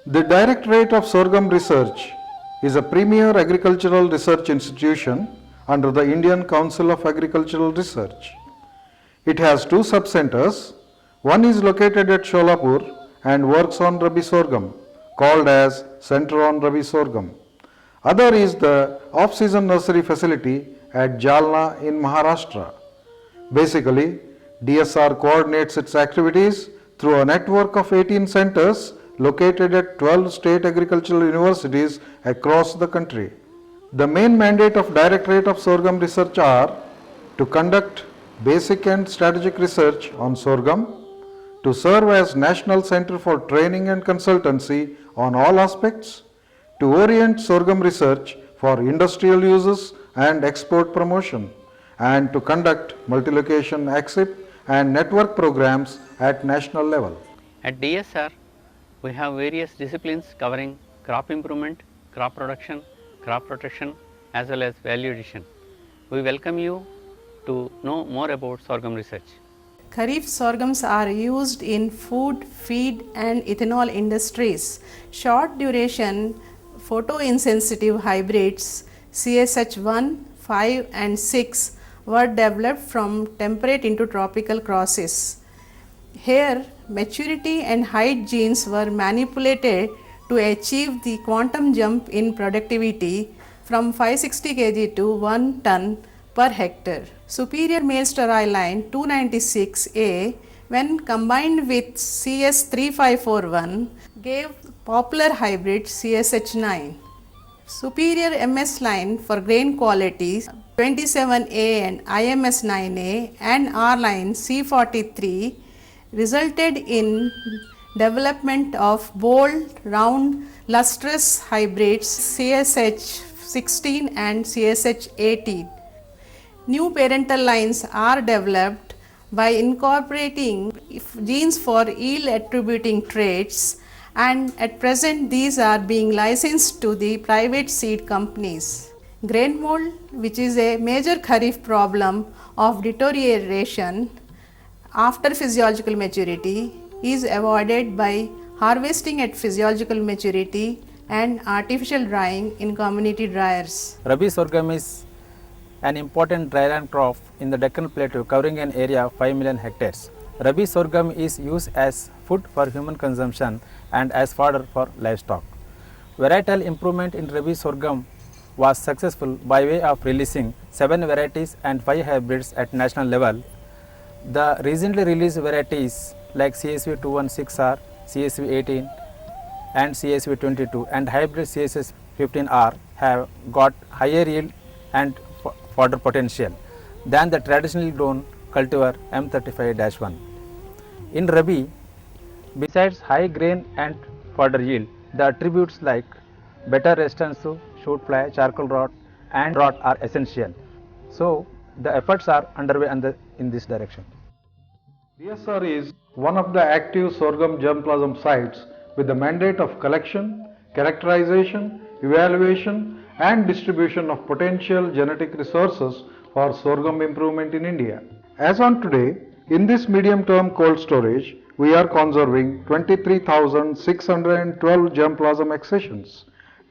The Directorate of Sorghum Research is a premier agricultural research institution under the Indian Council of Agricultural Research. It has two sub-centers. One is located at Sholapur and works on Rabi sorghum, called as Center on Rabi Sorghum. Other is the off-season nursery facility at Jalna in Maharashtra. Basically, DSR coordinates its activities through a network of 18 centers located at 12 state agricultural universities across the country. The main mandate of Directorate of Sorghum Research are to conduct basic and strategic research on sorghum, to serve as National Center for Training and Consultancy on all aspects, to orient sorghum research for industrial uses and export promotion, and to conduct multi-location AXIP and network programs at national level. At DSR, we have various disciplines covering crop improvement, crop production, crop protection as well as value addition. We welcome you to know more about sorghum research. Kharif sorghums are used in food, feed and ethanol industries. Short duration photoinsensitive hybrids CSH1, 5 and 6 were developed from temperate into tropical crosses. Here, maturity and height genes were manipulated to achieve the quantum jump in productivity from 560 kg to 1 ton per hectare. Superior male sterile line 296A, when combined with CS3541, gave popular hybrid CSH9. Superior MS line for grain quality 27A and IMS9A and R line C43 resulted in development of bold, round, lustrous hybrids CSH16 and CSH18. New parental lines are developed by incorporating genes for yield attributing traits, and at present these are being licensed to the private seed companies. Grain mold, which is a major kharif problem of deterioration after physiological maturity, is avoided by harvesting at physiological maturity and artificial drying in community dryers. Rabi sorghum is an important dryland crop in the Deccan Plateau covering an area of 5 million hectares. Rabi sorghum is used as food for human consumption and as fodder for livestock. Varietal improvement in Rabi sorghum was successful by way of releasing 7 varieties and 5 hybrids at national level. The recently released varieties like CSV216R, CSV18 and CSV22 and hybrid CSS15R have got higher yield and fodder potential than the traditionally grown cultivar M35-1. In Rabi, besides high grain and fodder yield, the attributes like better resistance to shoot fly, charcoal rot and rot are essential. So, the efforts are underway in this direction. DSR is one of the active sorghum germplasm sites with the mandate of collection, characterization, evaluation and distribution of potential genetic resources for sorghum improvement in India. As on today, in this medium-term cold storage, we are conserving 23,612 germplasm accessions.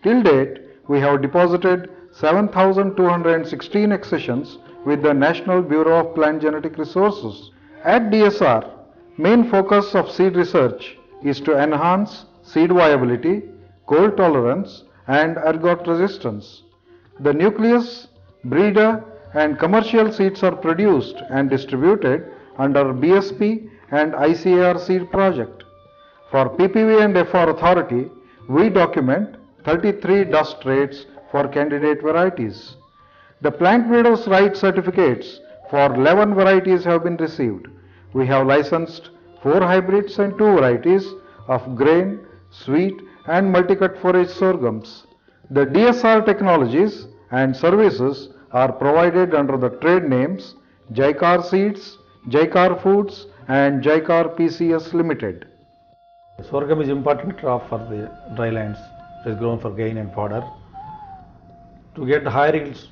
Till date, we have deposited 7,216 accessions with the National Bureau of Plant Genetic Resources. At DSR, main focus of seed research is to enhance seed viability, cold tolerance and ergot resistance. The nucleus, breeder and commercial seeds are produced and distributed under BSP and ICAR seed project. For PPV and FR authority, we document 33 dust rates for candidate varieties. The plant breeders' right certificates for 11 varieties have been received. We have licensed 4 hybrids and 2 varieties of grain, sweet and multicut forage sorghums. The DSR technologies and services are provided under the trade names Jaikar Seeds, Jaikar Foods and Jaikar PCS Limited. Sorghum is important crop for the drylands. It is grown for grain and fodder. To get higher yields,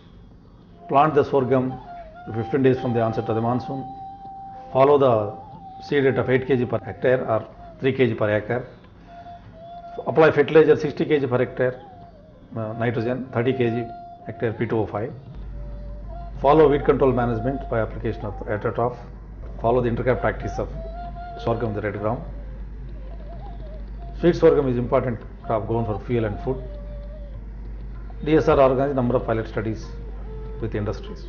plant the sorghum 15 days from the onset of the monsoon. Follow the seed rate of 8 kg per hectare or 3 kg per acre. Apply fertilizer 60 kg per hectare, nitrogen 30 kg hectare P2O5. Follow weed control management by application of Atrotroph. Follow the intercrop practice of sorghum in the red ground. Sweet sorghum is important crop grown for fuel and food. DSR organized a number of pilot studies with industries.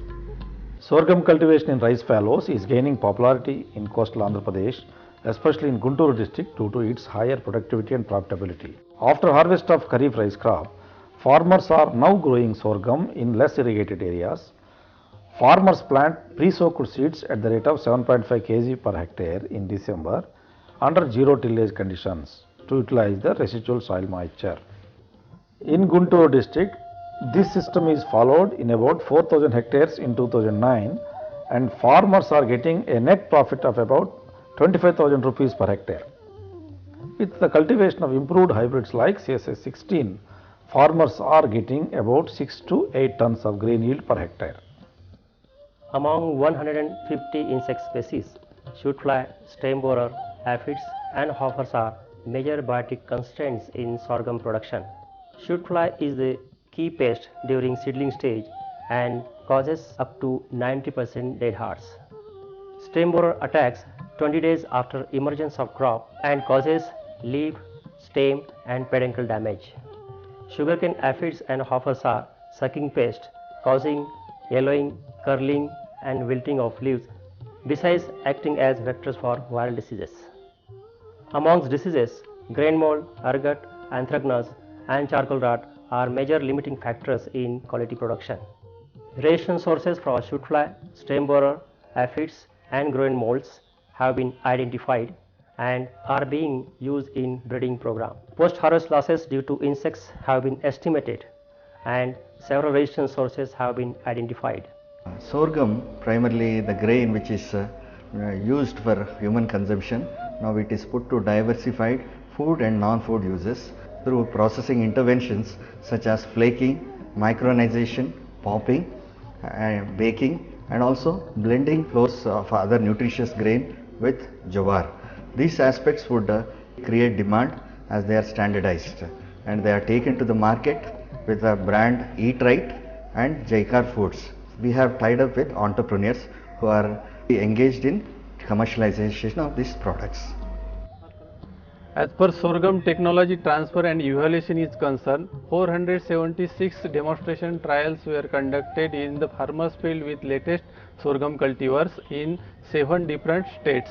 Sorghum cultivation in rice fallows is gaining popularity in coastal Andhra Pradesh, especially in Guntur district due to its higher productivity and profitability. After harvest of Kharif rice crop, farmers are now growing sorghum in less irrigated areas. Farmers plant pre-soaked seeds at the rate of 7.5 kg per hectare in December under zero tillage conditions to utilize the residual soil moisture. In Guntur district, this system is followed in about 4,000 hectares in 2009 and farmers are getting a net profit of about 25,000 rupees per hectare. With the cultivation of improved hybrids like CSS 16, farmers are getting about 6 to 8 tons of grain yield per hectare. Among 150 insect species, shoot fly, stem borer, aphids and hoppers are major biotic constraints in sorghum production. Shoot fly is the key pest during seedling stage and causes up to 90% dead hearts. Stem borer attacks 20 days after emergence of crop and causes leaf, stem and peduncle damage. Sugarcane aphids and hoppers are sucking pests causing yellowing, curling and wilting of leaves, besides acting as vectors for viral diseases. Amongst diseases, grain mold, ergot, anthracnose and charcoal rot are major limiting factors in quality production. Resistance sources for shoot fly, stem borer, aphids and grain molds have been identified and are being used in breeding program. Post-harvest losses due to insects have been estimated and several resistance sources have been identified. Sorghum, primarily the grain which is used for human consumption, now it is put to diversified food and non-food uses through processing interventions such as flaking, micronization, popping, baking and also blending flours of other nutritious grain with jowar. These aspects would create demand as they are standardized and they are taken to the market with the brand Eat Right and Jaikar Foods. We have tied up with entrepreneurs who are engaged in commercialization of these products. As per sorghum technology transfer and evaluation is concerned, 476 demonstration trials were conducted in the farmers field with latest sorghum cultivars in 7 different states.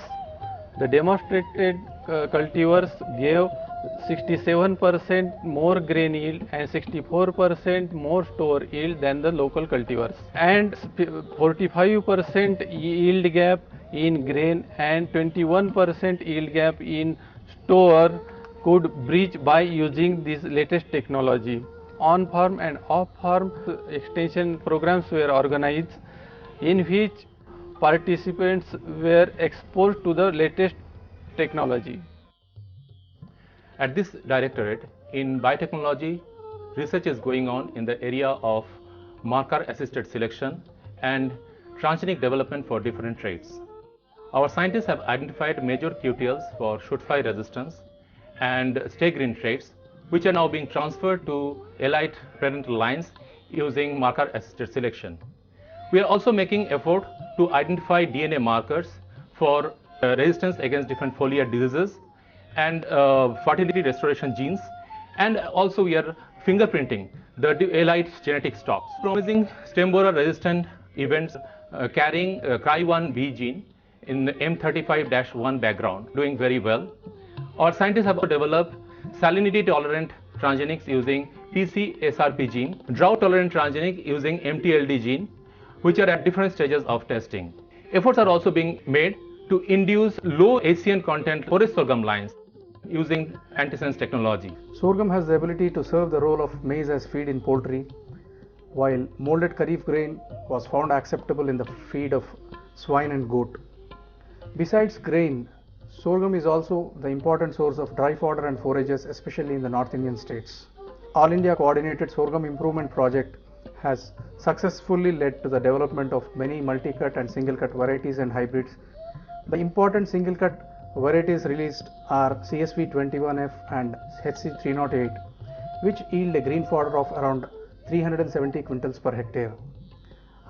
The demonstrated cultivars gave 67% more grain yield and 64% more store yield than the local cultivars, and 45% yield gap in grain and 21% yield gap in store could bridge by using this latest technology. On-farm and off-farm extension programs were organized in which participants were exposed to the latest technology. At this directorate, in biotechnology, research is going on in the area of marker-assisted selection and transgenic development for different traits. Our scientists have identified major QTLs for shoot fly resistance and stay green traits, which are now being transferred to elite parental lines using marker-assisted selection. We are also making effort to identify DNA markers for resistance against different foliar diseases and fertility restoration genes, and also we are fingerprinting the elite genetic stocks. Promising stem borer resistant events carrying Cry1B gene in M35-1 background, doing very well. Our scientists have developed salinity tolerant transgenics using TCSRP gene, drought tolerant transgenic using MTLD gene, which are at different stages of testing. Efforts are also being made to induce low HCN content forest sorghum lines using antisense technology. Sorghum has the ability to serve the role of maize as feed in poultry, while molded kharif grain was found acceptable in the feed of swine and goat. Besides grain, sorghum is also the important source of dry fodder and forages, especially in the North Indian states. All India Coordinated Sorghum Improvement Project has successfully led to the development of many multi-cut and single-cut varieties and hybrids. The important single-cut varieties released are CSV21F and HC308, which yield a green fodder of around 370 quintals per hectare.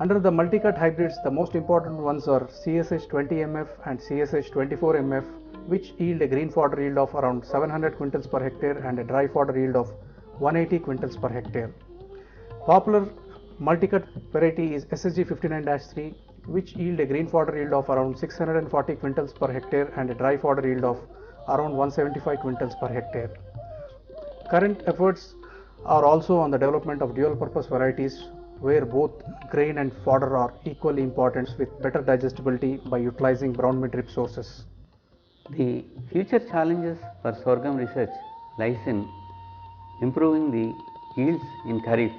Under the multi-cut hybrids, the most important ones are CSH20MF and CSH24MF, which yield a green fodder yield of around 700 quintals per hectare and a dry fodder yield of 180 quintals per hectare. Popular multi-cut variety is SSG59-3, which yield a green fodder yield of around 640 quintals per hectare and a dry fodder yield of around 175 quintals per hectare. Current efforts are also on the development of dual purpose varieties where both grain and fodder are equally important with better digestibility by utilizing brown mid-rib sources. The future challenges for sorghum research lies in improving the yields in Kharif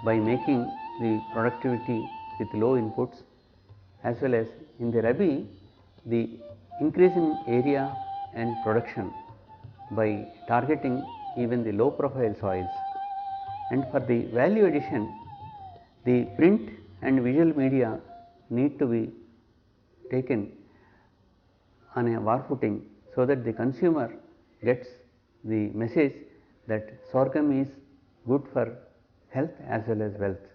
by making the productivity with low inputs, as well as in the Rabi the increase in area and production by targeting even the low profile soils. And for the value addition, the print and visual media need to be taken on a war footing so that the consumer gets the message that sorghum is good for health as well as wealth.